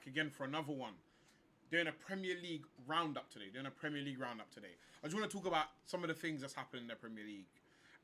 back again for another one. Doing a Premier League roundup today. I just want to talk about some of the things that's happening in the Premier League.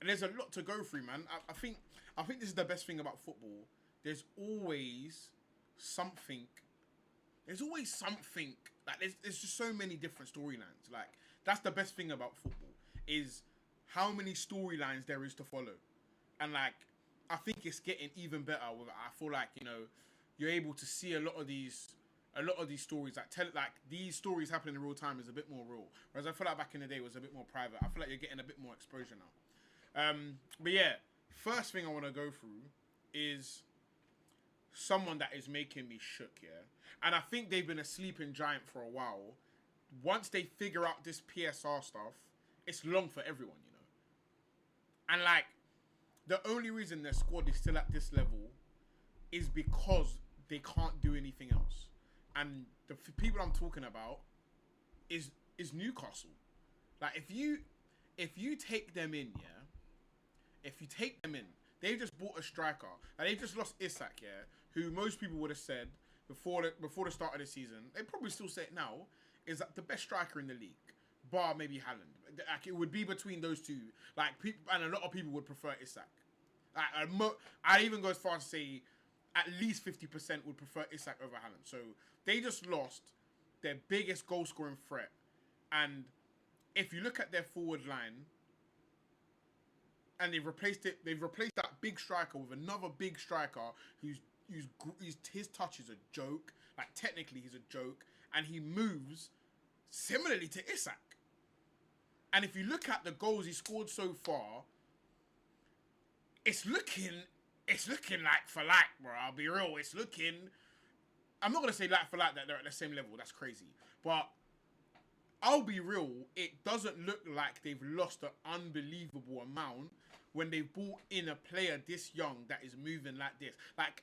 And there's a lot to go through, man. I think this is the best thing about football. There's always something. Like there's just so many different storylines. Like that's the best thing about football is how many storylines there is to follow. And like I think it's getting even better. I feel like you're able to see a lot of these stories these stories happening in real time is a bit more real. Whereas I feel like back in the day it was a bit more private. I feel like you're getting a bit more exposure now. But yeah, first thing I want to go through is someone that is making me shook, yeah. And I think they've been a sleeping giant for a while. Once they figure out this PSR stuff, it's long for everyone, And like, the only reason their squad is still at this level is because they can't do anything else. And the people I'm talking about is Newcastle. Like, if you take them in, yeah, they've just bought a striker. Like, they've just lost Isak, yeah, who most people would have said before the start of the season, they probably still say it now, is that the best striker in the league, bar maybe Haaland. Like, it would be between those two. Like, people, and a lot of people would prefer Isak. I'd even go as far as to say at least 50% would prefer Isak over Haaland. So they just lost their biggest goal scoring threat. And if you look at their forward line, and they've replaced that big striker with another big striker whose his touch is a joke. Like, technically he's a joke, and he moves similarly to Isak. And if you look at the goals he scored so far, it's looking like for like, bro. I'll be real. It's looking. I'm not gonna say like for like that they're at the same level. That's crazy. But I'll be real. It doesn't look like they've lost an unbelievable amount when they brought in a player this young that is moving like this. Like,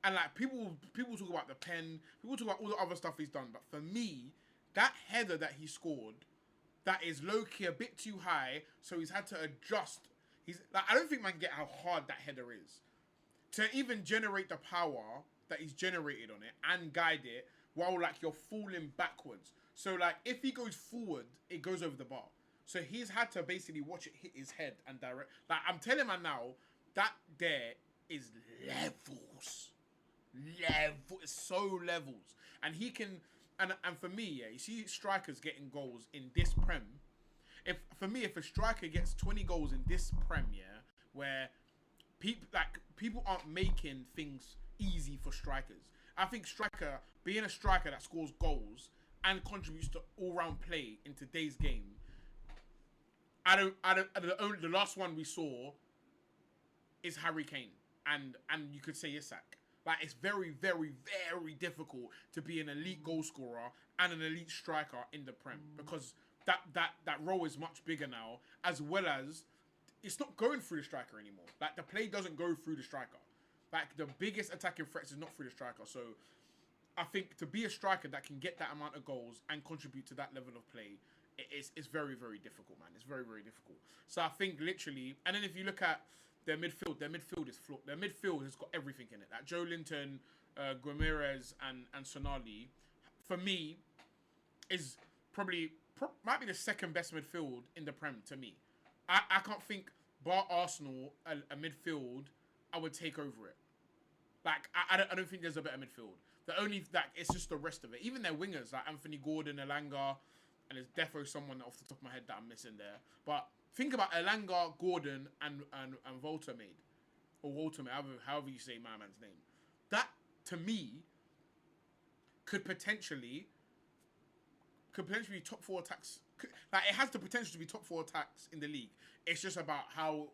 and like people talk about the pen. People talk about all the other stuff he's done. But for me, that header that he scored, that is low key a bit too high. So he's had to adjust. I don't think man can get how hard that header is. To even generate the power that he's generated on it and guide it while like you're falling backwards. So like if he goes forward, it goes over the bar. So he's had to basically watch it hit his head and direct. Like I'm telling man now, that there is levels. It's so levels. And he can and for me, yeah, you see strikers getting goals in this Prem. If a striker gets 20 goals in this Prem, yeah, where people aren't making things easy for strikers. I think being a striker that scores goals and contributes to all-round play in today's game. The last one we saw is Harry Kane, and you could say Isak. Like, it's very, very, very difficult to be an elite goal scorer and an elite striker in the Prem because that role is much bigger now, as well as it's not going through the striker anymore. Like, the play doesn't go through the striker. Like, the biggest attacking threats is not through the striker. So, I think to be a striker that can get that amount of goals and contribute to that level of play, it's very, very difficult, man. It's very, very difficult. So, I think literally, and then if you look at their midfield is flawed. Their midfield has got everything in it. Like Joe Linton, Guimaraes, and Sonali, for me, is might be the second best midfield in the Prem to me. I can't think, bar Arsenal, a midfield, I would take over it. Like, I don't think there's a better midfield. It's just the rest of it. Even their wingers, like Anthony Gordon, Elanga, and there's defo someone off the top of my head that I'm missing there. But think about Elanga, Gordon, and Voltamade. Or Voltamade, however you say my man's name. That, to me, could potentially be top 4 attacks. Like, it has the potential to be top 4 attacks in the league. It's just about how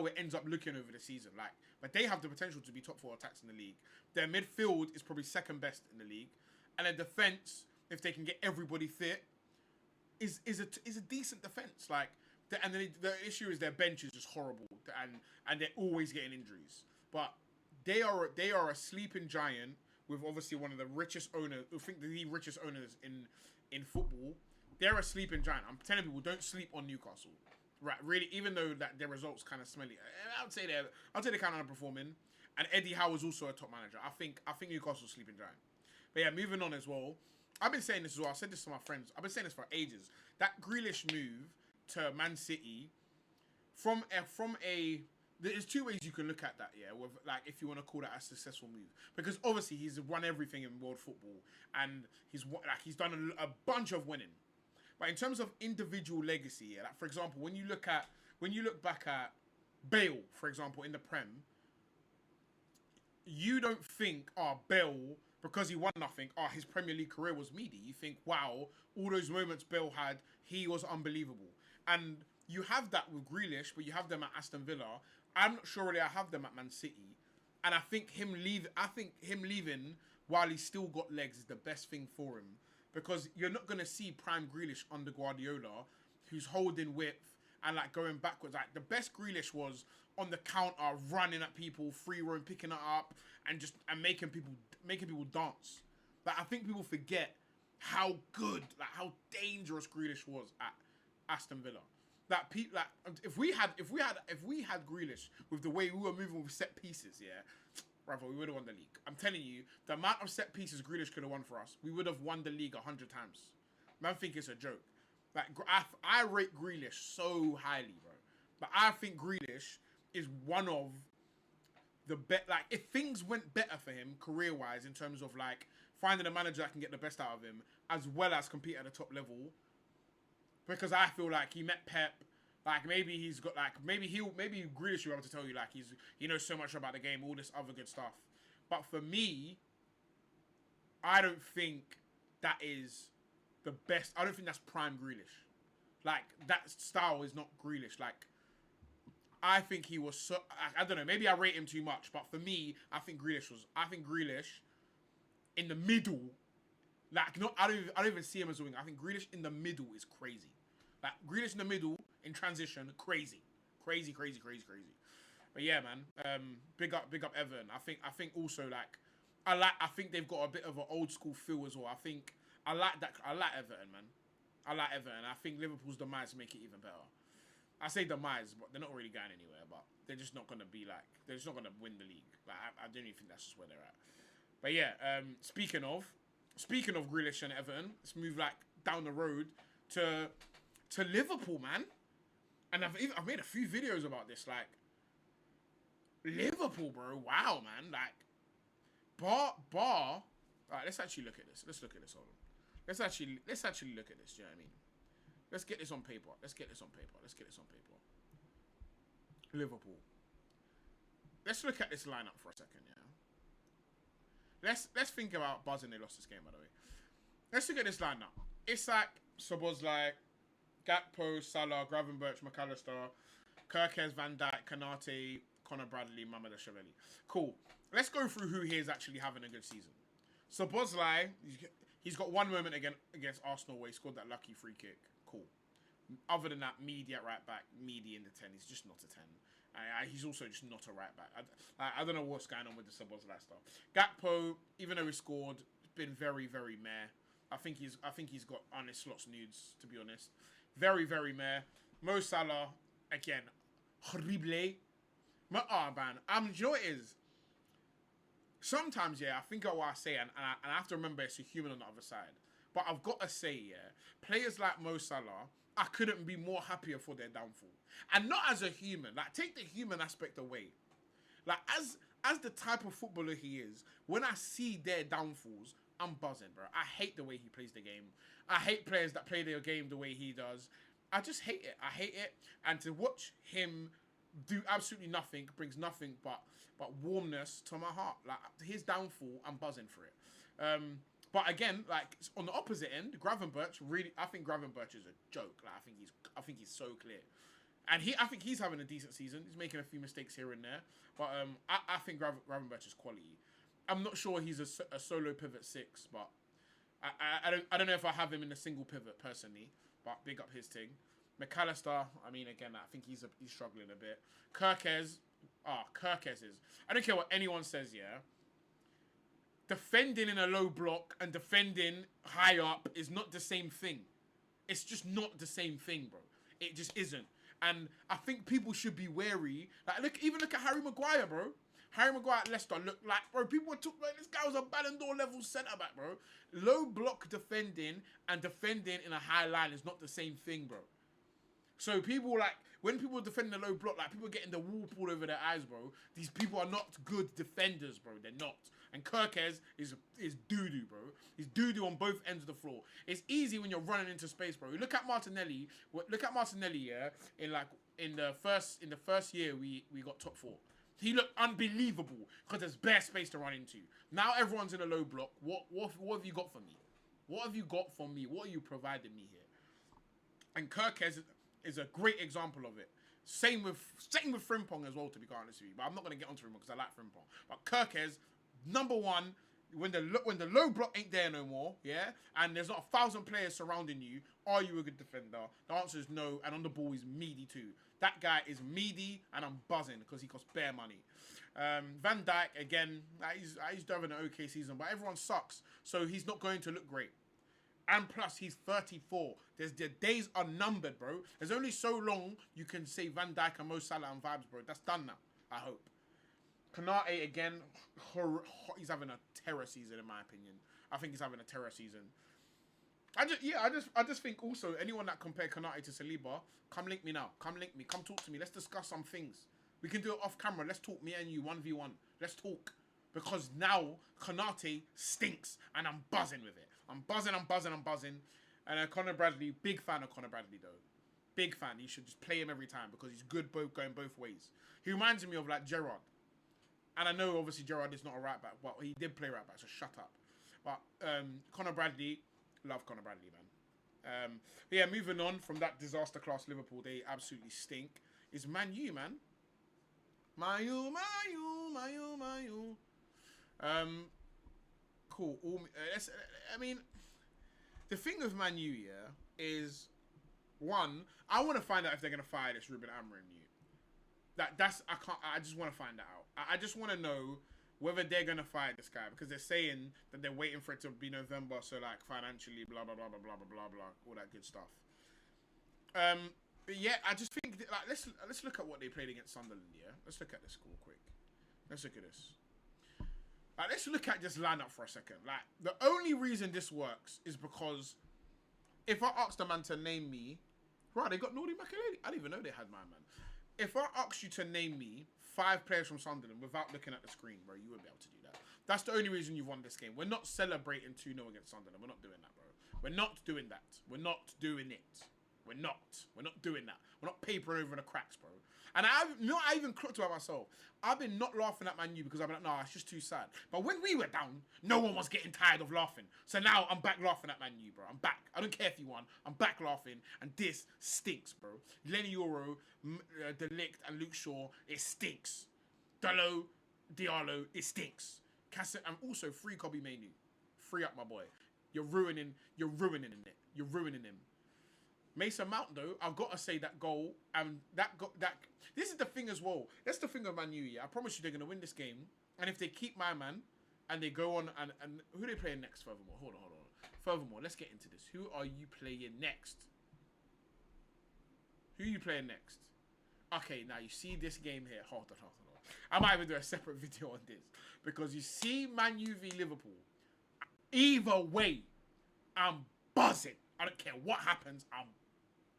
it ends up looking over the season. Like, but they have the potential to be top 4 attacks in the league. Their midfield is probably second best in the league. And their defense, if they can get everybody fit, is a decent defense. Like, the issue is their bench is just horrible, and they're always getting injuries. But they are a sleeping giant with obviously one of the richest owners. I think the richest owners in football. They're a sleeping giant. I'm telling people, don't sleep on Newcastle. Right, really, even though that their results kind of smelly, I'd say they're kind of underperforming. And Eddie Howe is also a top manager. I think Newcastle's sleeping giant. But yeah, moving on as well. I've been saying this as well. I said this to my friends. I've been saying this for ages. That Grealish move to Man City, there's two ways you can look at that. Yeah, with, like if you want to call that a successful move, because obviously he's won everything in world football and he's done a bunch of winning. But in terms of individual legacy, yeah, like for example, when you look back at Bale, for example, in the Prem, you don't think, Bale, because he won nothing, his Premier League career was meaty. You think, wow, all those moments Bale had, he was unbelievable. And you have that with Grealish, but you have them at Aston Villa. I'm not sure really I have them at Man City. And I think him leaving while he's still got legs is the best thing for him. Because you're not going to see prime Grealish under Guardiola, who's holding width and like going backwards. Like the best Grealish was on the counter, running at people, free roam, picking it up, and making people dance. Like I think people forget how good, like how dangerous Grealish was at Aston Villa. That if we had Grealish with the way we were moving with set pieces, yeah, brother, we would have won the league. I'm telling you, the amount of set pieces Grealish could have won for us, we would have won the league 100 times. Man, think it's a joke. Like I rate Grealish so highly, bro. But I think Grealish is one of the best. Like if things went better for him career-wise in terms of like finding a manager that can get the best out of him, as well as compete at the top level. Because I feel like he met Pep, like maybe he's got like maybe Grealish will be able to tell you like he knows so much about the game, all this other good stuff. But for me, I don't think that is the best. I don't think that's prime Grealish. Like that style is not Grealish. Like I think he was so I don't know, maybe I rate him too much, but for me, I think Grealish in the middle. Like I don't even see him as a winger. I think Grealish in the middle is crazy. Like Grealish in the middle in transition, crazy. But yeah, man, big up Everton. I think also like I think they've got a bit of an old school feel as well. I like Everton, man. I like Everton. I think Liverpool's demise make it even better. I say demise, but they're not really going anywhere. But they're just not gonna win the league. Like I don't even think that's just where they're at. But yeah, speaking of Grealish and Everton, let's move like down the road to Liverpool, man. And I've made a few videos about this. Like Liverpool, bro. Wow, man. Like bar. All right, let's actually look at this. Hold on. Let's actually look at this. Do you know what I mean? Let's get this on paper. Liverpool. Let's look at this lineup for a second. Yeah. Let's think about buzzing they lost this game, by the way. Let's look at this lineup. It's like Szoboszlai, Gakpo, Salah, Gravenberch, McAllister, Kirkes, Van Dijk, Kanate, Conor Bradley, Mamadou Chavelli. Cool. Let's go through who here is actually having a good season. Szoboszlai, he's got one moment against Arsenal where he scored that lucky free kick. Cool. Other than that, media at right back, media in the 10. He's just not a 10. He's also just not a right back. I don't know what's going on with the Szoboszlai stuff. Gakpo, even though he scored, been very, very meh. I think he's got honest slots nudes, to be honest. Very, very meh. Mo Salah, again, horrible. Man, you know what it is? Sometimes, yeah, I think of what I say, and I have to remember it's a human on the other side. But I've got to say, yeah, players like Mo Salah, I couldn't be more happier for their downfall. And not as a human. Like, take the human aspect away. Like, as the type of footballer he is, when I see their downfalls, I'm buzzing, bro. I hate the way he plays the game. I hate players that play their game the way he does. I just hate it. I hate it. And to watch him do absolutely nothing brings nothing but warmness to my heart. Like, his downfall, I'm buzzing for it. But again, like on the opposite end, Gravenberch really, I think Gravenberch is a joke. Like I think he's so clear, and I think he's having a decent season. He's making a few mistakes here and there, but I think Gravenberch is quality. I'm not sure he's a solo pivot 6, but I don't know if I have him in a single pivot personally. But big up his thing. McAllister, I mean, again, I think he's struggling a bit. Kirkes is. I don't care what anyone says, yeah. Defending in a low block and defending high up is not the same thing. It's just not the same thing, bro. It just isn't. And I think people should be wary. Like, look at Harry Maguire, bro. Harry Maguire at Leicester looked like, bro, people were talking, this guy was a Ballon d'Or level centre-back, bro. Low block defending and defending in a high line is not the same thing, bro. So people like, when people are defending the low block, like people getting the wall pulled over their eyes, bro. These people are not good defenders, bro. They're not. And Kirkez is doo-doo, bro. He's doo-doo on both ends of the floor. It's easy when you're running into space, bro. Look at Martinelli. Yeah, in the first year we got top 4. He looked unbelievable because there's bare space to run into. Now everyone's in a low block. What have you got for me? What have you got for me? What are you providing me here? And Kirkez is a great example of it. Same with Frimpong as well, to be quite honest with you. But I'm not going to get onto Frimpong because I like Frimpong. But Kirkez, number one, when the low block ain't there no more, yeah, and there's not 1,000 players surrounding you, are you a good defender? The answer is no, and on the ball he's meaty too. That guy is meaty, and I'm buzzing because he costs bare money. Van Dijk, again, he's having an okay season, but everyone sucks, so he's not going to look great. And plus, he's 34. The days are numbered, bro. There's only so long you can say Van Dijk and Mo Salah and vibes, bro. That's done now, I hope. Konate, again, he's having a terror season, in my opinion. I think he's having a terror season. I just think also, anyone that compare Konate to Saliba, come link me now. Come link me. Come talk to me. Let's discuss some things. We can do it off camera. Let's talk, me and you, 1v1. Let's talk. Because now, Konate stinks, and I'm buzzing with it. I'm buzzing. And Conor Bradley, big fan of Conor Bradley, though. Big fan. You should just play him every time, because he's good going both ways. He reminds me of, like, Gerrard. And I know, obviously, Gerrard is not a right back. Well, he did play right back, so shut up. But Conor Bradley, love Conor Bradley, man. But yeah, moving on from that disaster class Liverpool, they absolutely stink. It's Man U, man. Man U. Cool. I mean, the thing with Man U, yeah, is one, I want to find out if they're gonna fire this Ruben Amorim new. I just want to find that out. I just want to know whether they're gonna fire this guy, because they're saying that they're waiting for it to be November, so like financially, blah blah blah blah blah blah blah, all that good stuff. But yeah, I just think that, like, let's look at what they played against Sunderland. Yeah, let's look at this score quick. Let's look at this. Like, let's look at this lineup for a second. Like, the only reason this works is because if I asked a man to name me, right, they got Nordi Makelele. I didn't even know they had my man. If I asked you to name me 5 players from Sunderland without looking at the screen, bro, you wouldn't be able to do that. That's the only reason you won this game. We're not celebrating 2-0 against Sunderland. We're not doing that, bro. We're not doing that. We're not doing it. We're not doing that. We're not papering over the cracks, bro. And I even clocked about myself. I've been not laughing at Man U because I've been like, nah, it's just too sad. But when we were down, no one was getting tired of laughing. So now I'm back laughing at Man U, bro. I'm back. I don't care if you won. I'm back laughing. And this stinks, bro. Lenny Euro, De Ligt, and Luke Shaw, it stinks. Dalot, Diallo, it stinks. And also free Kobe Mainoo. Free up, my boy. You're ruining it. You're ruining him. Mason Mount, though, I've got to say that goal, and that this is the thing as well. That's the thing with Man U, yeah. I promise you they're going to win this game. And if they keep my man, and they go on, and who are they playing next, furthermore? Hold on. Furthermore, let's get into this. Who are you playing next? Who are you playing next? Okay, now you see this game here. Hold on. I might even do a separate video on this. Because you see Man U v Liverpool. Either way, I'm buzzing. I don't care what happens, I'm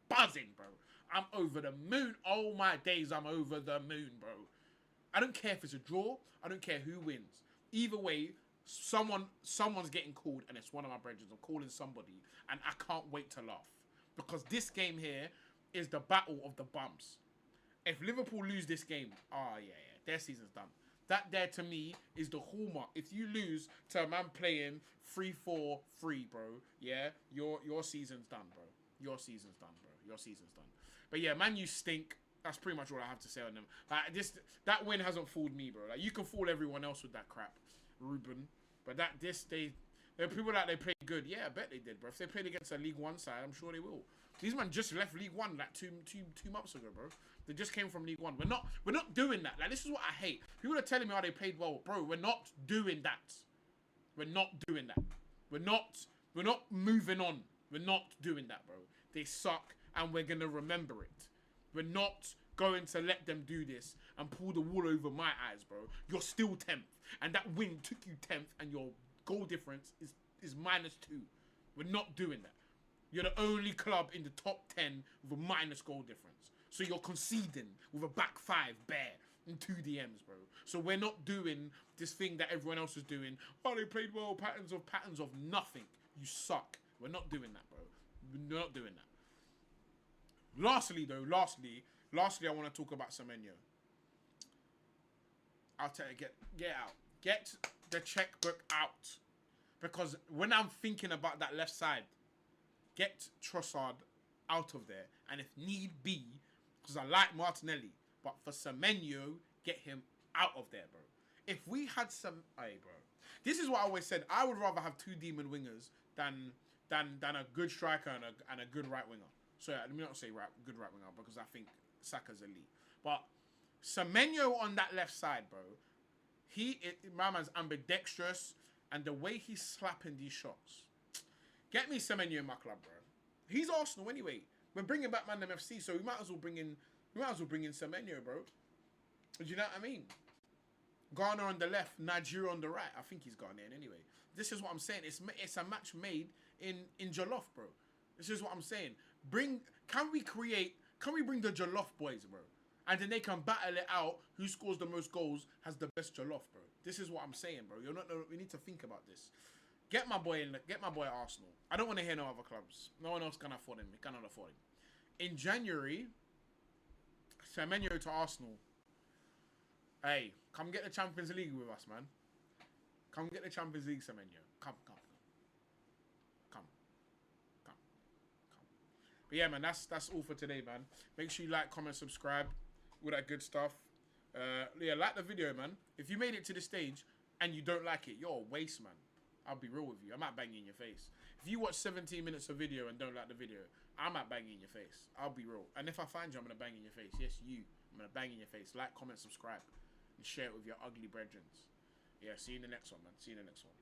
buzzing, bro. I'm over the moon. Oh my days, I'm over the moon, bro. I don't care if it's a draw. I don't care who wins. Either way, someone's getting called, and it's one of my brethren. I'm calling somebody, and I can't wait to laugh. Because this game here is the battle of the bumps. If Liverpool lose this game, their season's done. That there, to me, is the hallmark. If you lose to a man playing 3-4-3, bro, yeah, your season's done, bro. Your season's done. But yeah, Man U stink. That's pretty much all I have to say on them. Like, that win hasn't fooled me, bro. Like, you can fool everyone else with that crap, Ruben. But there are people that they played good. Yeah, I bet they did, bro. If they played against a League One side, I'm sure they will. These men just left League One like two months ago, bro. They just came from League One. We're not doing that. Like, this is what I hate. People are telling me how they played well, bro. We're not doing that. We're not doing that. We're not moving on. We're not doing that, bro. They suck, and we're gonna remember it. We're not going to let them do this and pull the wool over my eyes, bro. You're still 10th. And that win took you 10th and your goal difference is -2. We're not doing that. You're the only club in the top 10 with a minus goal difference. So you're conceding with a back 5 bare in 2 DMs, bro. So we're not doing this thing that everyone else is doing. Oh, they played well, patterns of nothing. You suck. We're not doing that, bro. We're not doing that. Lastly, I want to talk about Semenyo. I'll tell you, get out. Get the checkbook out. Because when I'm thinking about that left side, get Trossard out of there. And if need be, because I like Martinelli, but for Semenyo, get him out of there, bro. If we had some... Hey, bro. This is what I always said. I would rather have 2 demon wingers than a good striker and a good right winger. So let me not say good right winger because I think Saka's elite. But Semenyo on that left side, bro. My man's ambidextrous, and the way he's slapping these shots. Get me Semenyo in my club, bro. He's Arsenal anyway. We're bringing back Man FC, so we might as well bring in Semenyo, bro. Do you know what I mean? Ghana on the left, Nigeria on the right. I think he's Ghanaian anyway. This is what I'm saying. It's a match made in Jollof, bro. This is what I'm saying. Can we bring the Jollof boys, bro? And then they can battle it out. Who scores the most goals has the best Jollof, bro. This is what I'm saying, bro. We need to think about this. Get my boy Arsenal. I don't want to hear no other clubs. No one else can afford him. He cannot afford him. In January, Semenyo to Arsenal. Hey, come get the Champions League with us, man. Come get the Champions League, Semenyo. Come. But yeah, man, that's all for today, man. Make sure you like, comment, subscribe, all that good stuff. Like the video, man. If you made it to this stage and you don't like it, you're a waste, man. I'll be real with you. I might bang you in your face. If you watch 17 minutes of video and don't like the video, I might bang you in your face. I'll be real. And if I find you, I'm going to bang in your face. Yes, you. I'm going to bang in your face. Like, comment, subscribe, and share it with your ugly brethren. Yeah, see you in the next one, man. See you in the next one.